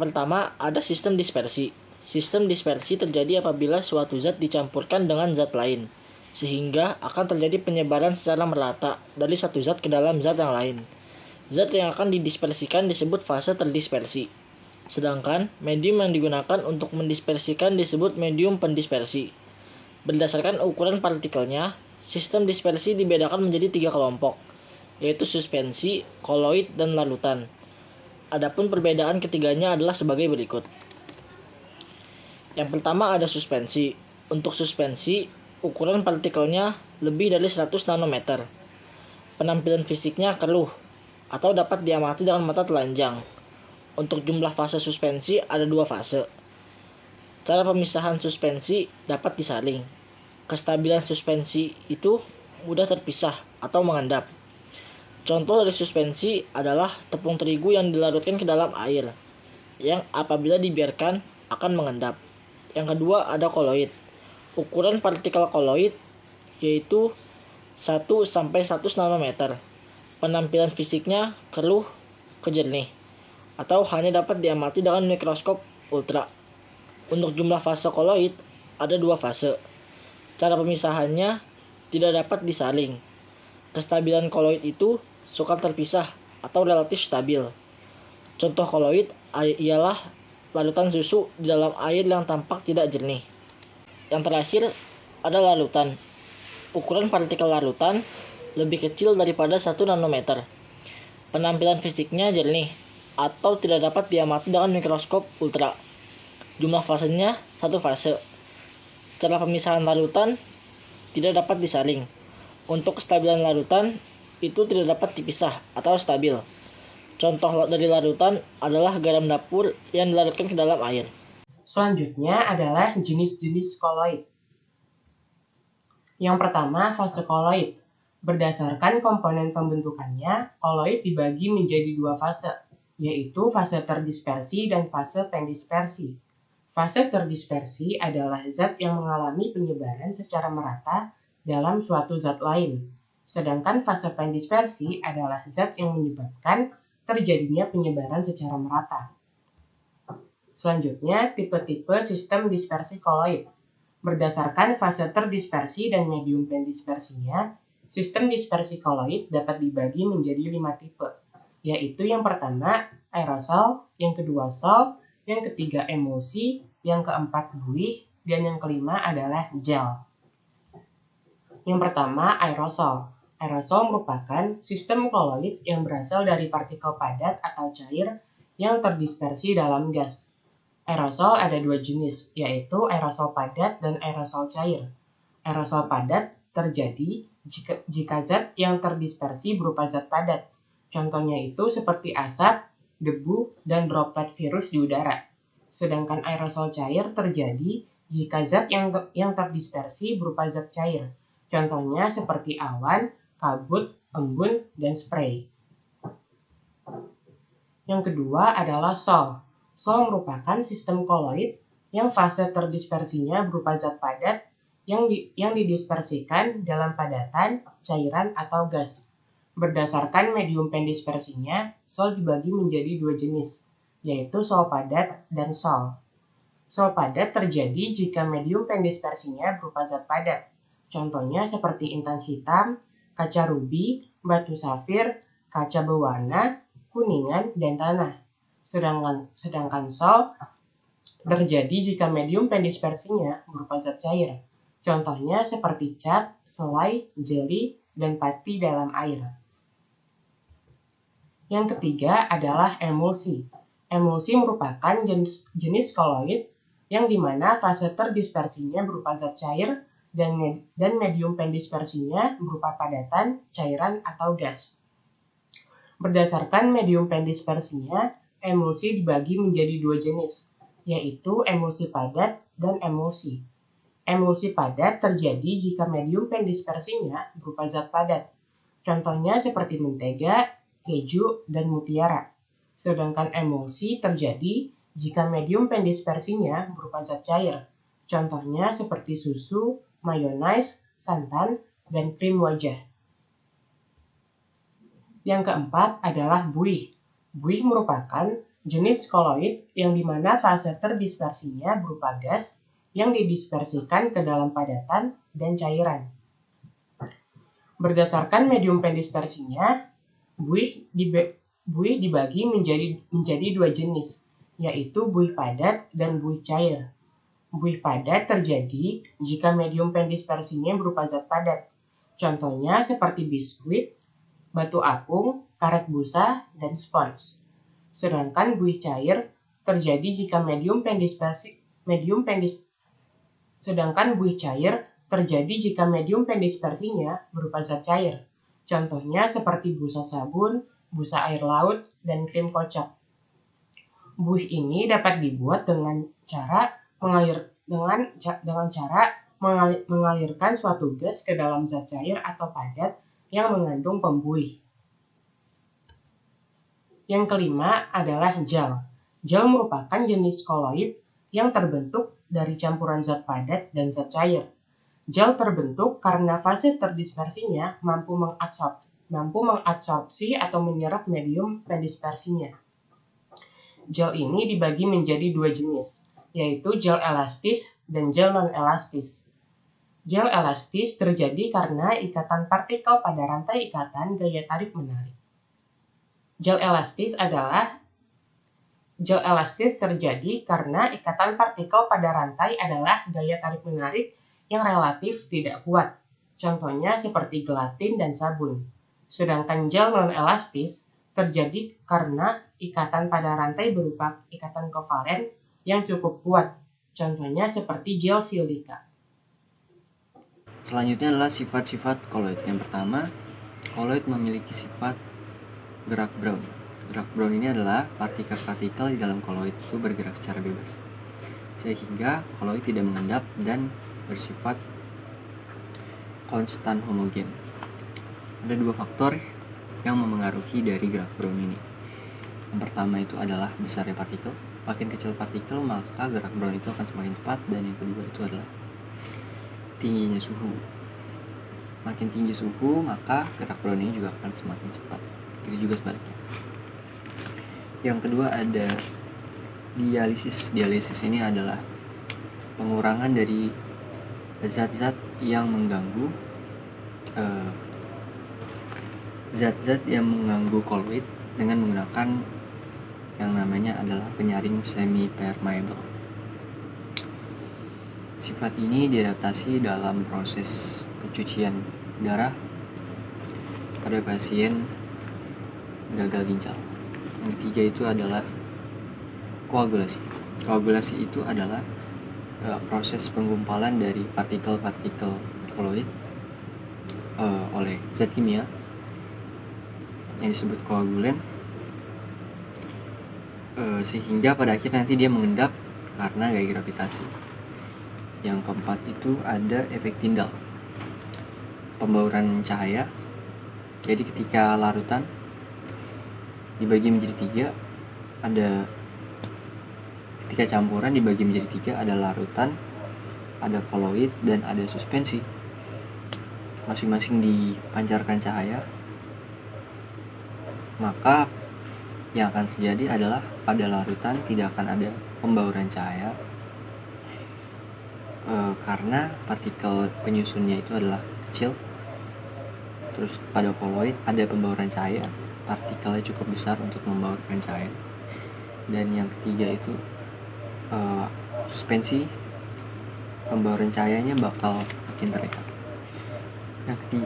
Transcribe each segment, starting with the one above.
Yang pertama, ada sistem dispersi. Sistem dispersi terjadi apabila suatu zat dicampurkan dengan zat lain, sehingga akan terjadi penyebaran secara merata dari satu zat ke dalam zat yang lain. Zat yang akan didispersikan disebut fase terdispersi. Sedangkan medium yang digunakan untuk mendispersikan disebut medium pendispersi. Berdasarkan ukuran partikelnya, sistem dispersi dibedakan menjadi 3 kelompok, yaitu suspensi, koloid, dan larutan. Adapun perbedaan ketiganya adalah sebagai berikut. Yang pertama ada suspensi. Untuk suspensi, ukuran partikelnya lebih dari 100 nanometer. Penampilan fisiknya keruh atau dapat diamati dengan mata telanjang. Untuk jumlah fase suspensi ada 2 fase. Cara pemisahan suspensi dapat disaring. Kestabilan suspensi itu mudah terpisah atau mengendap. Contoh dari suspensi adalah tepung terigu yang dilarutkan ke dalam air, yang apabila dibiarkan akan mengendap. Yang kedua ada koloid. Ukuran partikel koloid yaitu 1-100 nanometer. Penampilan fisiknya keruh ke jernih, atau hanya dapat diamati dengan mikroskop ultra. Untuk jumlah fase koloid ada 2 fase. Cara pemisahannya tidak dapat disaring. Kestabilan koloid itu suka terpisah atau relatif stabil. Contoh koloid ialah larutan susu di dalam air yang tampak tidak jernih. Yang terakhir ada larutan. Ukuran partikel larutan lebih kecil daripada 1 nanometer. Penampilan fisiknya jernih atau tidak dapat diamati dengan mikroskop ultra. Jumlah fasenya 1 fase. Cara pemisahan larutan tidak dapat disaring. Untuk kestabilan larutan itu tidak dapat dipisah atau stabil. Contoh dari larutan adalah garam dapur yang dilarutkan ke dalam air. Selanjutnya adalah jenis-jenis koloid. Yang pertama, fase koloid. Berdasarkan komponen pembentukannya, koloid dibagi menjadi 2 fase, yaitu fase terdispersi dan fase pendispersi. Fase terdispersi adalah zat yang mengalami penyebaran secara merata dalam suatu zat lain. Sedangkan fase pendispersi adalah zat yang menyebabkan terjadinya penyebaran secara merata. Selanjutnya, tipe-tipe sistem dispersi koloid. Berdasarkan fase terdispersi dan medium pendispersinya, sistem dispersi koloid dapat dibagi menjadi 5 tipe, yaitu yang pertama aerosol, yang kedua sol, yang ketiga emulsi, yang keempat buih, dan yang kelima adalah gel. Yang pertama aerosol. Aerosol merupakan sistem koloid yang berasal dari partikel padat atau cair yang terdispersi dalam gas. Aerosol ada 2 jenis, yaitu aerosol padat dan aerosol cair. Aerosol padat terjadi jika zat yang terdispersi berupa zat padat. Contohnya itu seperti asap, debu, dan droplet virus di udara. Sedangkan aerosol cair terjadi jika zat yang terdispersi berupa zat cair. Contohnya seperti awan, kabut, embun, dan spray. Yang kedua adalah sol. Sol merupakan sistem koloid yang fase terdispersinya berupa zat padat yang didispersikan dalam padatan, cairan, atau gas. Berdasarkan medium pendispersinya, sol dibagi menjadi 2 jenis, yaitu sol padat dan sol. Sol padat terjadi jika medium pendispersinya berupa zat padat. Contohnya seperti intan hitam, kaca rubi, batu safir, kaca berwarna, kuningan, dan tanah. Sedangkan sol terjadi jika medium pendispersinya berupa zat cair. Contohnya seperti cat, selai, jeli, dan pati dalam air. Yang ketiga adalah emulsi. Emulsi merupakan jenis koloid yang dimana fase terdispersinya berupa zat cair dan medium pendispersinya berupa padatan, cairan, atau gas. Berdasarkan medium pendispersinya, emulsi dibagi menjadi 2 jenis, yaitu emulsi padat dan emulsi. Emulsi padat terjadi jika medium pendispersinya berupa zat padat. Contohnya seperti mentega, keju, dan mutiara. Sedangkan emulsi terjadi jika medium pendispersinya berupa zat cair. Contohnya seperti susu, mayonaise, santan, dan krim wajah. Yang keempat adalah buih. Buih merupakan Jenis koloid yang dimana fase terdispersinya berupa gas yang didispersikan ke dalam padatan dan cairan. Berdasarkan medium pendispersinya, buih dibagi menjadi dua jenis, yaitu buih padat dan buih cair. Buih padat terjadi jika medium pendispersinya berupa zat padat. Contohnya seperti biskuit, batu apung, karet busa, dan spons. Sedangkan buih cair terjadi jika medium pendispersinya berupa zat cair. Contohnya seperti busa sabun, busa air laut, dan krim kocok. Buih ini dapat dibuat dengan cara mengalirkan suatu gas ke dalam zat cair atau padat yang mengandung pembuih. Yang kelima adalah gel. Gel merupakan jenis koloid yang terbentuk dari campuran zat padat dan zat cair. Gel terbentuk karena fase terdispersinya mampu mengabsorpsi atau menyerap medium pendispersinya. Gel ini dibagi menjadi dua jenis, yaitu gel elastis dan gel non-elastis. Gel elastis terjadi karena ikatan partikel pada rantai ikatan gaya tarik-menarik. Gel elastis terjadi karena ikatan partikel pada rantai adalah gaya tarik-menarik yang relatif tidak kuat. Contohnya seperti gelatin dan sabun. Sedangkan gel non-elastis terjadi karena ikatan pada rantai berupa ikatan kovalen yang cukup kuat. Contohnya seperti gel silika. Selanjutnya adalah sifat-sifat koloid. Yang pertama, koloid memiliki sifat gerak Brown. Gerak Brown ini adalah partikel-partikel di dalam koloid itu bergerak secara bebas, sehingga koloid tidak mengendap dan bersifat konstan homogen. Ada dua faktor yang memengaruhi dari gerak Brown ini. Yang pertama itu adalah besarnya partikel. Makin kecil partikel, maka gerak Brown itu akan semakin cepat. Dan yang kedua itu adalah tingginya suhu. Makin tinggi suhu, maka gerak Brown ini juga akan semakin cepat. Itu juga sebaliknya. Yang kedua ada dialisis. Dialisis ini adalah pengurangan dari zat-zat yang mengganggu koloid dengan menggunakan yang namanya adalah penyaring semi permeable. Sifat ini diadaptasi dalam proses pencucian darah pada pasien gagal ginjal. Yang ketiga itu adalah koagulasi. Koagulasi itu adalah proses penggumpalan dari partikel-partikel koloid oleh zat kimia yang disebut koagulen, sehingga pada akhirnya nanti dia mengendap karena gaya gravitasi. Yang keempat itu ada efek Tyndall, pembauran cahaya. Jadi ketika larutan dibagi menjadi tiga, ketika campuran dibagi menjadi tiga, ada larutan, ada koloid, dan ada suspensi. Masing-masing dipancarkan cahaya, maka yang akan terjadi adalah pada larutan tidak akan ada pembauran cahaya, karena partikel penyusunnya itu adalah kecil. Terus pada koloid ada pembauran cahaya, partikelnya cukup besar untuk membaurkan cahaya. Dan yang ketiga itu suspensi, pembauran cahayanya bakal makin terlihat.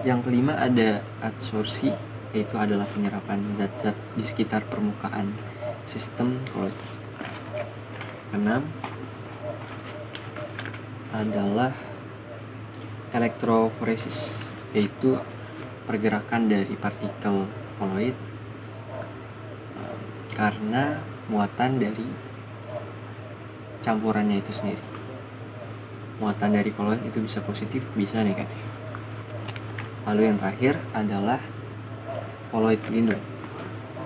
Yang kelima ada adsorpsi, yaitu adalah penyerapan zat-zat di sekitar permukaan sistem koloid. Keenam adalah elektroforesis, yaitu pergerakan dari partikel koloid karena muatan dari campurannya itu sendiri. Muatan dari koloid itu bisa positif, bisa negatif. Lalu yang terakhir adalah koloid pelindung.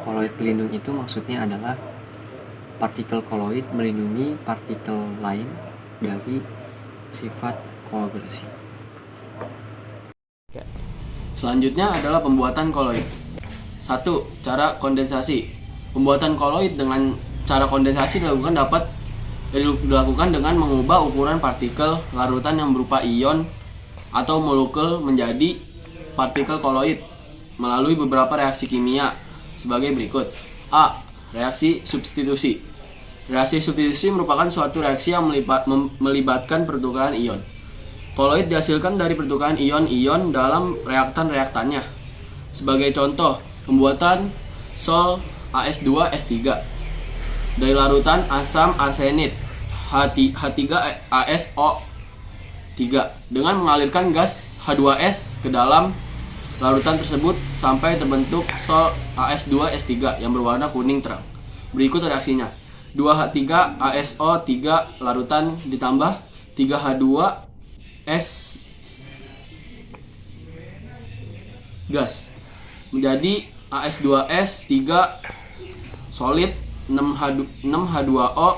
Koloid pelindung itu maksudnya adalah partikel koloid melindungi partikel lain dari sifat koagulasi. Selanjutnya adalah pembuatan koloid. 1. Cara kondensasi. Pembuatan koloid dengan cara kondensasi dapat dilakukan dengan mengubah ukuran partikel larutan yang berupa ion atau molekul menjadi partikel koloid melalui beberapa reaksi kimia sebagai berikut. A. Reaksi substitusi. Reaksi substitusi merupakan suatu reaksi yang melibatkan pertukaran ion. Koloid dihasilkan dari pertukaran ion-ion dalam reaktan-reaktannya. Sebagai contoh, pembuatan sol AS2S3 dari larutan asam arsenit H3ASO3 dengan mengalirkan gas H2S ke dalam larutan tersebut sampai terbentuk sol AS2S3 yang berwarna kuning terang. Berikut reaksinya. 2H3ASO3 larutan ditambah 3H2S gas menjadi AS2S3 solid 6H2O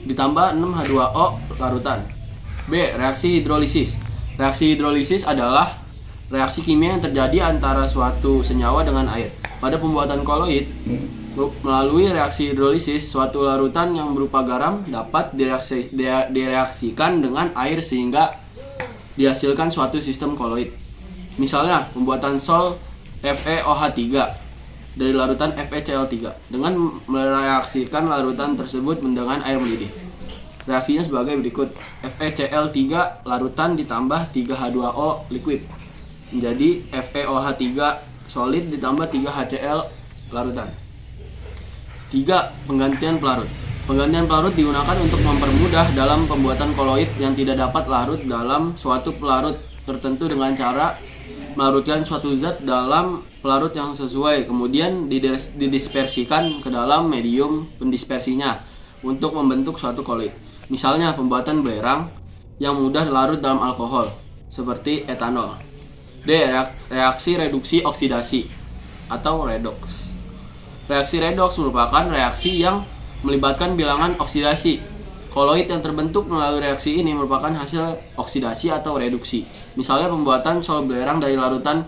ditambah 6H2O larutan. B. Reaksi hidrolisis. Reaksi hidrolisis adalah reaksi kimia yang terjadi antara suatu senyawa dengan air. Pada pembuatan koloid, melalui reaksi hidrolisis, suatu larutan yang berupa garam dapat direaksikan dengan air sehingga dihasilkan suatu sistem koloid. Misalnya, pembuatan sol FeOH3 dari larutan FeCl3 dengan mereaksikan larutan tersebut dengan air mendidih. Reaksinya sebagai berikut. FeCl3 larutan ditambah 3H2O liquid menjadi FeOH3 solid ditambah 3HCl larutan. 3. Penggantian pelarut. Penggantian pelarut digunakan untuk mempermudah dalam pembuatan koloid yang tidak dapat larut dalam suatu pelarut tertentu dengan cara melarutkan suatu zat dalam pelarut yang sesuai, kemudian didispersikan ke dalam medium pendispersinya untuk membentuk suatu koloid. Misalnya pembuatan belerang yang mudah larut dalam alkohol, seperti etanol. D. Reaksi reduksi oksidasi atau redox. Reaksi redox merupakan reaksi yang melibatkan bilangan oksidasi. Koloid yang terbentuk melalui reaksi ini merupakan hasil oksidasi atau reduksi. Misalnya pembuatan sol belerang dari larutan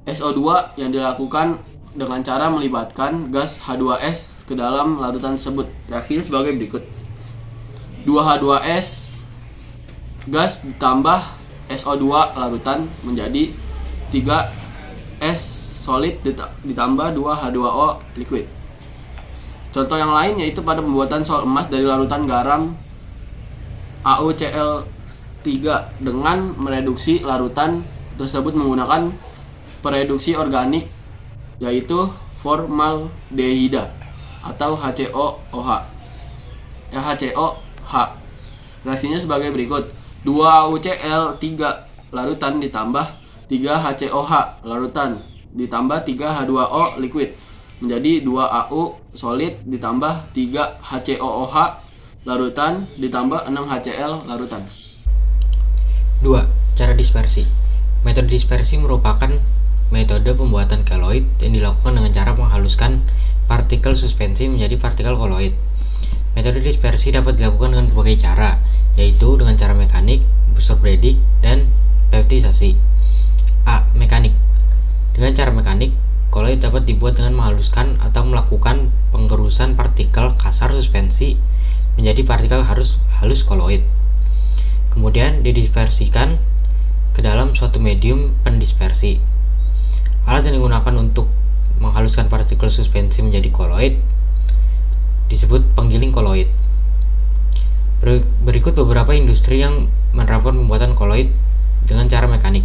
SO2 yang dilakukan dengan cara melibatkan gas H2S ke dalam larutan tersebut. Reaksinya sebagai berikut. 2H2S gas ditambah SO2 larutan menjadi 3S solid ditambah 2H2O liquid. Contoh yang lain yaitu pada pembuatan sol emas dari larutan garam AuCl3 dengan mereduksi larutan tersebut menggunakan pereduksi organik yaitu formaldehida atau HCOOH. Reaksinya sebagai berikut. 2AuCl3 larutan ditambah 3HCOH larutan ditambah 3H2O liquid menjadi 2AU solid ditambah 3HCOOH larutan ditambah 6HCl larutan. 2. Cara dispersi. Metode dispersi merupakan metode pembuatan koloid yang dilakukan dengan cara menghaluskan partikel suspensi menjadi partikel koloid. Metode dispersi dapat dilakukan dengan berbagai cara, yaitu dengan cara mekanik, Bussard-Bredig, dan peptidasi. A. Mekanik. Dengan cara mekanik, koloid dapat dibuat dengan menghaluskan atau melakukan penggerusan partikel kasar suspensi menjadi partikel halus koloid. Kemudian didispersikan ke dalam suatu medium pendispersi. Alat yang digunakan untuk menghaluskan partikel suspensi menjadi koloid disebut penggiling koloid. Berikut beberapa industri yang menerapkan pembuatan koloid dengan cara mekanik.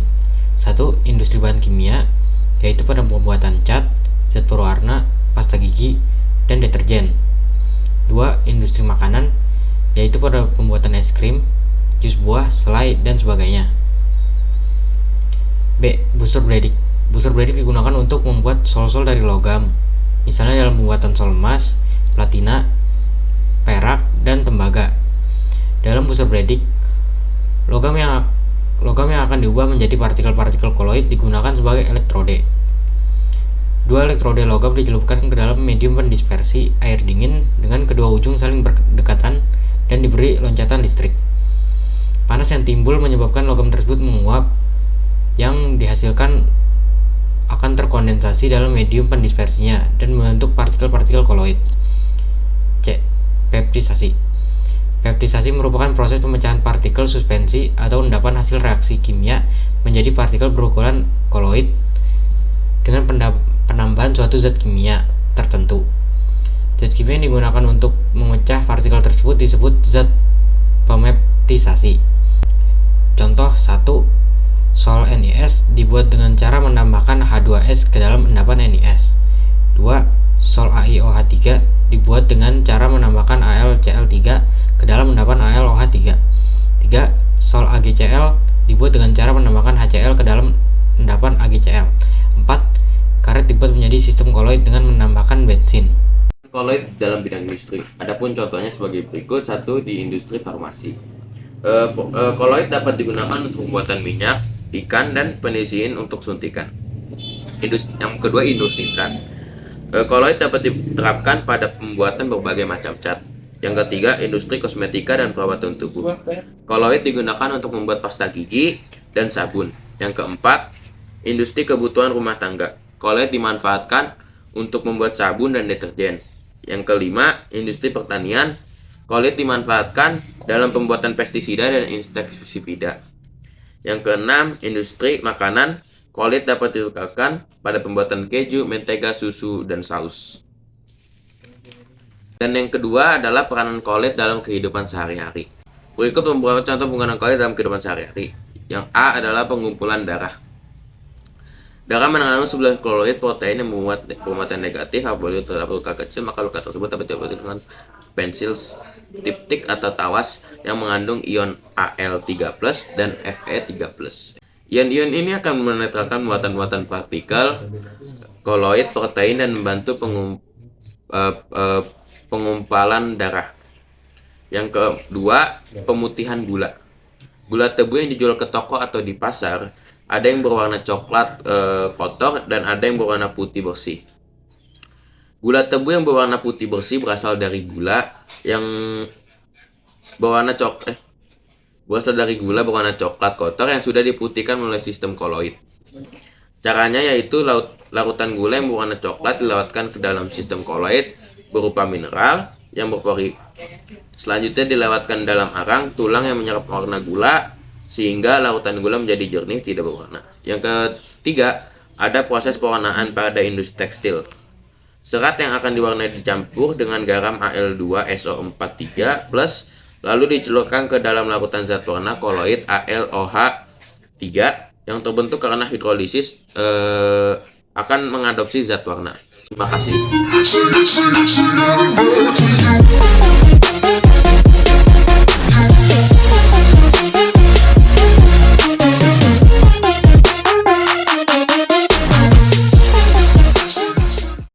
1. Industri bahan kimia, yaitu pada pembuatan cat, zat berwarna, pasta gigi, dan deterjen. 2. Industri makanan, yaitu pada pembuatan es krim, jus buah, selai, dan sebagainya. B. Bussard-Bredig. Bussard-Bredig digunakan untuk membuat sol-sol dari logam, misalnya dalam pembuatan sol emas, platina, perak, dan tembaga. Dalam Bussard-Bredig, logam yang akan diubah menjadi partikel-partikel koloid digunakan sebagai elektrode. 2 elektrode logam dicelupkan ke dalam medium pendispersi air dingin dengan kedua ujung saling berdekatan dan diberi loncatan listrik. Panas yang timbul menyebabkan logam tersebut menguap, yang dihasilkan akan terkondensasi dalam medium pendispersinya dan membentuk partikel-partikel koloid. C. Peptisasi. Peptisasi merupakan proses pemecahan partikel suspensi atau endapan hasil reaksi kimia menjadi partikel berukuran koloid dengan penambahan suatu zat kimia tertentu. Zat kimia yang digunakan untuk memecah partikel tersebut disebut zat pemeptisasi. Contoh 1. Sol NiS dibuat dengan cara menambahkan H2S ke dalam endapan NiS. 2. Sol AiOH3 dibuat dengan cara menambahkan AlCl3 ke dalam endapan AlOH3. 3. Sol AgCl dibuat dengan cara menambahkan HCl ke dalam endapan AgCl. 4. Karet dibuat menjadi sistem koloid dengan menambahkan bensin. Koloid dalam bidang industri. Adapun contohnya sebagai berikut. 1. Di industri farmasi. Koloid dapat digunakan untuk pembuatan minyak, ikan, dan penisilin untuk suntikan. Yang kedua, industri cat. Koloid dapat diterapkan pada pembuatan berbagai macam cat. Yang ketiga, industri kosmetika dan perawatan tubuh. Koloid digunakan untuk membuat pasta gigi dan sabun. Yang keempat, industri kebutuhan rumah tangga. Koloid dimanfaatkan untuk membuat sabun dan deterjen. Yang kelima, industri pertanian. Koloid dimanfaatkan dalam pembuatan pestisida dan insektisida. Yang keenam, industri makanan. Koloid dapat digunakan pada pembuatan keju, mentega, susu, dan saus. Dan yang kedua adalah peranan koloid dalam kehidupan sehari-hari. Berikut beberapa contoh penggunaan koloid dalam kehidupan sehari-hari. Yang A adalah pengumpulan darah. Darah mengandung 11 koloid protein yang membuat pemuatan negatif. Apabila terdapat luka kecil, maka luka tersebut dapat diobati dengan pensil diptik atau tawas yang mengandung ion Al3+ dan Fe3+. Ion-ion ini akan menetralkan muatan-muatan partikel koloid protein dan membantu pengumpalan darah. Yang kedua, pemutihan gula. Gula tebu yang dijual ke toko atau di pasar ada yang berwarna coklat kotor dan ada yang berwarna putih bersih. Gula tebu yang berwarna putih bersih berasal dari gula berwarna coklat kotor yang sudah diputihkan melalui sistem koloid. Caranya yaitu larutan gula yang berwarna coklat dilewatkan ke dalam sistem koloid berupa mineral yang berpori. Selanjutnya dilewatkan dalam arang tulang yang menyerap warna gula sehingga larutan gula menjadi jernih tidak berwarna. Yang ketiga, ada proses pewarnaan pada industri tekstil. Serat yang akan diwarnai dicampur dengan garam Al2SO43+, lalu dicelupkan ke dalam larutan zat warna koloid AlOH3 yang terbentuk karena hidrolisis akan mengadopsi zat warna. Terima kasih.